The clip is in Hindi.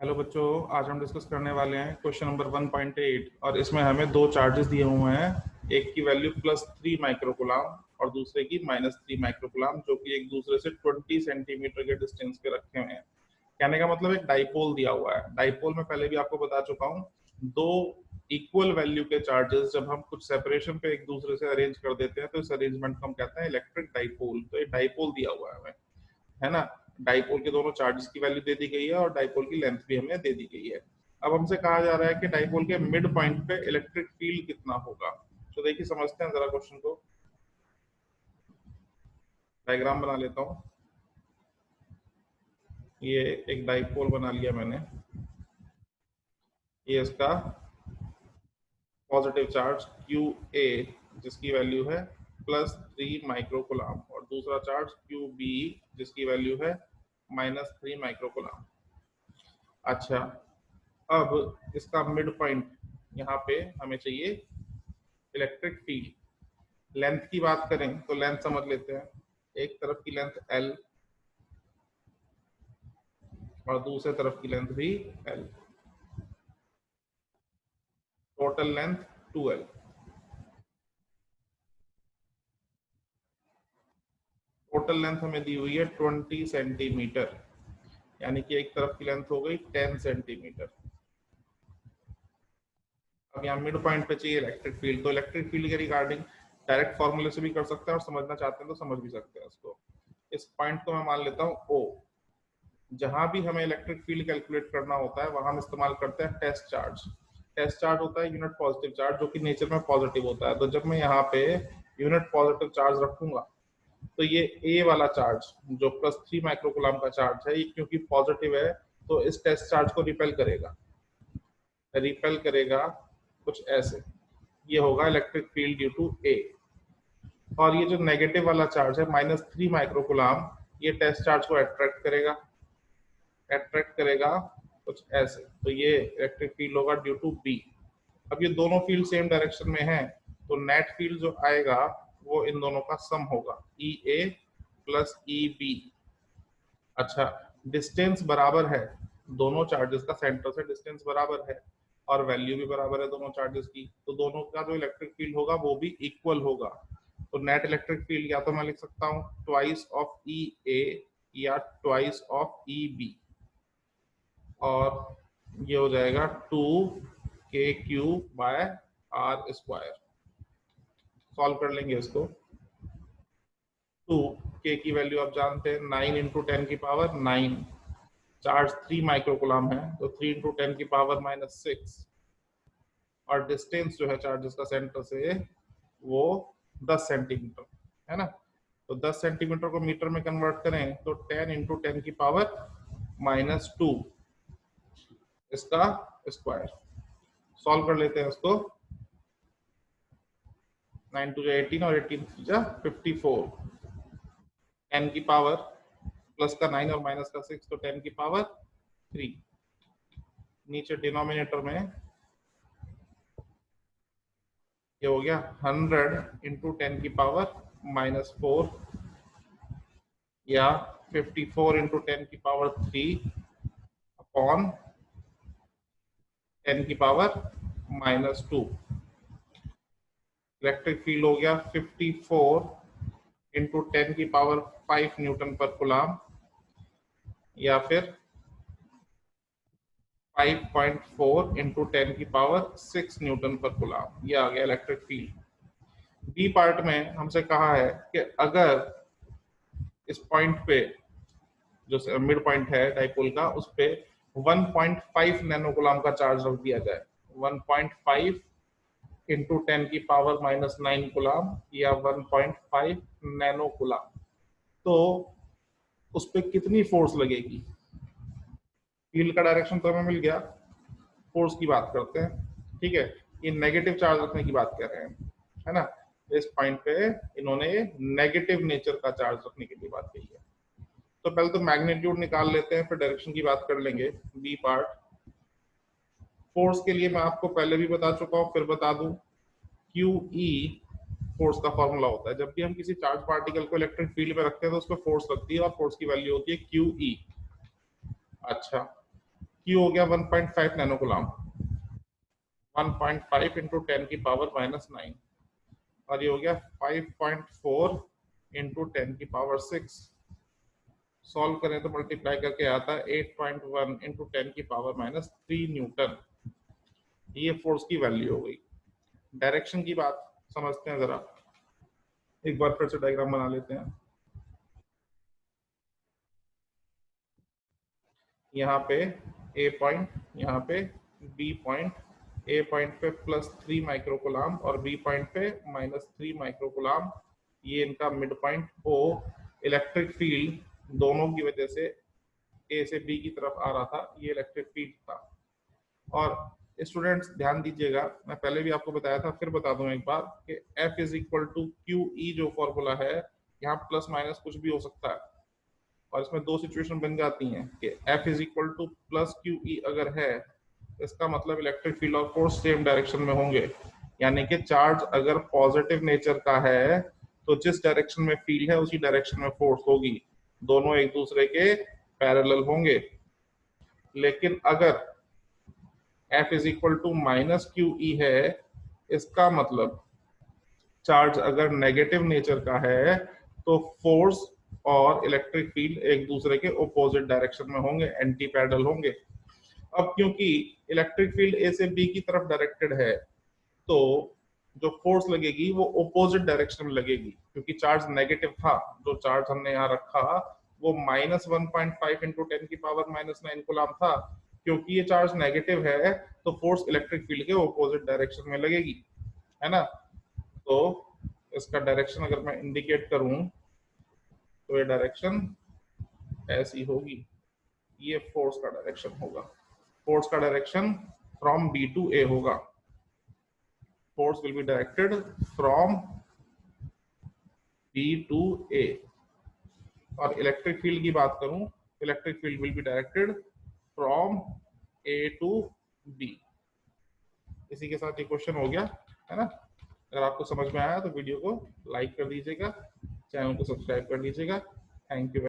हेलो बच्चों, आज हम डिस्कस करने वाले हैं क्वेश्चन नंबर 1.8 और इसमें हमें दो चार्जेस दिए हुए हैं। एक की वैल्यू +3 माइक्रोकुलाम और दूसरे की -3 माइक्रोकुलाम, जो कि एक दूसरे से 20 सेंटीमीटर के डिस्टेंस पे रखे हुए हैं। कहने का मतलब एक डाइपोल दिया हुआ है। डाइपोल में पहले भी आपको बता चुका हूँ, दो इक्वल वैल्यू के चार्जेस जब हम कुछ सेपरेशन पे एक दूसरे से अरेंज कर देते हैं तो इस अरेंजमेंट को हम कहते हैं इलेक्ट्रिक डाइपोल। तो ये डाइपोल दिया हुआ है हमें, है ना। डाइपोल के दोनों चार्जेस की वैल्यू दे दी गई है और डाइपोल की लेंथ भी हमें दे दी गई है। अब हमसे कहा जा रहा है कि डाइपोल के मिड पॉइंट पे इलेक्ट्रिक फील्ड कितना होगा। तो देखिए, समझते हैं जरा क्वेश्चन को। डायग्राम बना लेता हूँ। ये एक डाइपोल बना लिया मैंने। ये इसका पॉजिटिव चार्ज QA, जिसकी वैल्यू है +3 माइक्रोकुलाम, और दूसरा चार्ज QB, जिसकी वैल्यू है -3 माइक्रोकुलाम। अच्छा, अब इसका मिड पॉइंट यहाँ पे हमें चाहिए इलेक्ट्रिक फील्ड। लेंथ की बात करें तो लेंथ समझ लेते हैं। एक तरफ की लेंथ L और दूसरे तरफ की लेंथ भी L, total length 2L। Total length हमें दी हुई है 20 सेंटीमीटर, यानी कि एक तरफ की लेंथ हो गई 10 सेंटीमीटर। अब यहाँ मिड पॉइंट पे चाहिए इलेक्ट्रिक फील्ड। तो इलेक्ट्रिक फील्ड के रिगार्डिंग डायरेक्ट फॉर्मूले से भी कर सकते हैं और समझना चाहते हैं तो समझ भी सकते हैं इसको। इस पॉइंट को मैं मान लेता हूँ O। जहां भी हमें इलेक्ट्रिक फील्ड कैलकुलेट करना होता है वहां हम इस्तेमाल करते हैं टेस्ट चार्ज। टेस्ट चार्ज होता है यूनिट पॉजिटिव चार्ज, जो कि नेचर में पॉजिटिव होता है। तो जब मैं यहाँ पे यूनिट पॉजिटिव चार्ज रखूंगा तो ये ए वाला चार्ज जो +3 माइक्रोकुलाम का चार्ज है, ये क्योंकि पॉजिटिव है तो इस टेस्ट चार्ज को रिपेल करेगा। रिपेल करेगा कुछ ऐसे। ये होगा electric field due to A. और ये जो नेगेटिव वाला चार्ज है -3 माइक्रोकुलाम, ये टेस्ट चार्ज को अट्रैक्ट करेगा कुछ ऐसे। तो ये इलेक्ट्रिक फील्ड होगा ड्यू टू बी। अब ये दोनों फील्ड सेम डायरेक्शन में है तो नेट फील्ड जो आएगा वो इन दोनों का सम होगा, EA + EB। अच्छा, डिस्टेंस बराबर है, दोनों चार्जेस का सेंटर से डिस्टेंस बराबर है और वैल्यू भी बराबर है दोनों चार्जेस की, तो दोनों का जो इलेक्ट्रिक फील्ड होगा वो भी इक्वल होगा। तो नेट इलेक्ट्रिक फील्ड या तो मैं लिख सकता हूँ ट्वाइस ऑफ EA या ट्वाइस ऑफ EB, और ये हो जाएगा 2KQ/R²। सॉल्व कर लेंगे इसको। 2K की वैल्यू आप जानते हैं 9 × 10⁻⁹। चार्ज 3 माइक्रोकुलाम है तो 3 × 10⁻⁻6, और डिस्टेंस जो है चार्जेस का सेंटर से वो 10 सेंटीमीटर है ना। तो 10 सेंटीमीटर को मीटर में कन्वर्ट करें तो 10 × 10⁻⁻2 इसका स्क्वायर। सॉल्व कर लेते हैं इसको। 9 2 18 और 18 3 54। 10 की पावर प्लस का 9 और माइनस का 6 तो 10 की पावर 3। नीचे डिनोमिनेटर में ये हो गया 100 × 10⁻⁻4 या 54 × 10⁻3 अपॉन 10⁻⁻2। इलेक्ट्रिक फील्ड हो गया 54 × 10⁵ न्यूटन पर कुलाम, या फिर 5.4 × 10⁶ न्यूटन पर कुलाम। ये आ गया इलेक्ट्रिक फील्ड। बी पार्ट में हमसे कहा है कि अगर इस पॉइंट पे जो मिड पॉइंट है डाइपोल का, उस पे 1.5 नैनोकुलाम का चार्ज रख दिया जाए। 1.5 × 10⁻⁻9 कुलाम या 1.5 नैनोकुलाम, तो उस पे कितनी फोर्स लगेगी। फील्ड का डायरेक्शन तो हमें मिल गया, फोर्स की बात करते हैं। ठीक है, ये नेगेटिव चार्ज रखने की बात कर रहे हैं, है ना। इस पॉइंट पे इन्होंने नेगेटिव नेचर का चार्ज रखने के लिए बात कही है। तो पहले तो मैग्नीट्यूड निकाल लेते हैं, फिर डायरेक्शन की बात कर लेंगे। बी पार्ट, फोर्स के लिए मैं आपको पहले भी बता चुका हूँ, फिर बता दूं। QE फोर्स का फॉर्मूला होता है। जब भी हम किसी चार्ज पार्टिकल को इलेक्ट्रिक फील्ड में रखते हैं तो उस पर फोर्स लगती है और फोर्स की वैल्यू होती है QE। अच्छा, Q हो गया 1.5 नैनोकुलम, 1.5 इंटू 10 की पावर -9, और ये हो गया 5.4 इंटू 10 की पावर 6। सॉल्व करें तो मल्टीप्लाई करके आता है 8.1 इंटू 10 की पावर -3 न्यूटन। ये फोर्स की वैल्यू हो गई। डायरेक्शन की बात समझते हैं जरा, एक बार फिर से डायग्राम बना लेते हैं। यहाँ पे ए पॉइंट, यहाँ पे बी पॉइंट, ए पॉइंट पे +3 माइक्रोकुलाम और बी पॉइंट पे -3 माइक्रोकुलाम, ये इनका mid point O. Electric field दोनों की वजह से ए से बी की तरफ आ रहा था, ये इलेक्ट्रिक फील्ड था। और स्टूडेंट्स ध्यान दीजिएगा, मैं पहले भी आपको बताया था, फिर बता दूं एक बार कि F is equal to Q E जो फॉर्मूला है, यहाँ प्लस माइनस कुछ भी हो सकता है, और इसमें दो सिचुएशन बन जाती हैं कि F is equal two plus Q E अगर है, इसका मतलब इलेक्ट्रिक फील्ड और फोर्स सेम डायरेक्शन में होंगे। यानी कि चार्ज अगर पॉजिटिव नेचर का है तो जिस डायरेक्शन में फील्ड है उसी डायरेक्शन में फोर्स होगी, दोनों एक दूसरे के पैरेलल होंगे। लेकिन अगर F is equal to minus Q E है, इसका मतलब चार्ज अगर नेगेटिव नेचर का है तो फोर्स और इलेक्ट्रिक फील्ड एक दूसरे के ऑपोजिट डायरेक्शन में होंगे, एंटी पैरेलल होंगे। अब क्योंकि इलेक्ट्रिक फील्ड ए से बी की तरफ डायरेक्टेड है, तो जो फोर्स लगेगी वो ऑपोजिट डायरेक्शन में लगेगी, क्योंकि चार्ज नेगेटिव था। जो चार्ज हमने यहाँ रखा वो -1.5 इंटू 10 की पावर -9 कूलम था। क्योंकि ये चार्ज नेगेटिव है तो फोर्स इलेक्ट्रिक फील्ड के ऑपोजिट डायरेक्शन में लगेगी, है ना। तो इसका डायरेक्शन अगर मैं इंडिकेट करूं तो ये डायरेक्शन ऐसी होगी, ये फोर्स का डायरेक्शन होगा। फोर्स का direction from B to A होगा। Force will be directed from B to A. और इलेक्ट्रिक फील्ड की बात करूं, electric field will be directed from A to B. इसी के साथ ये क्वेश्चन हो गया, है ना। अगर आपको समझ में आया तो वीडियो को लाइक कर दीजिएगा, चैनल को सब्सक्राइब कर लीजिएगा। Thank you.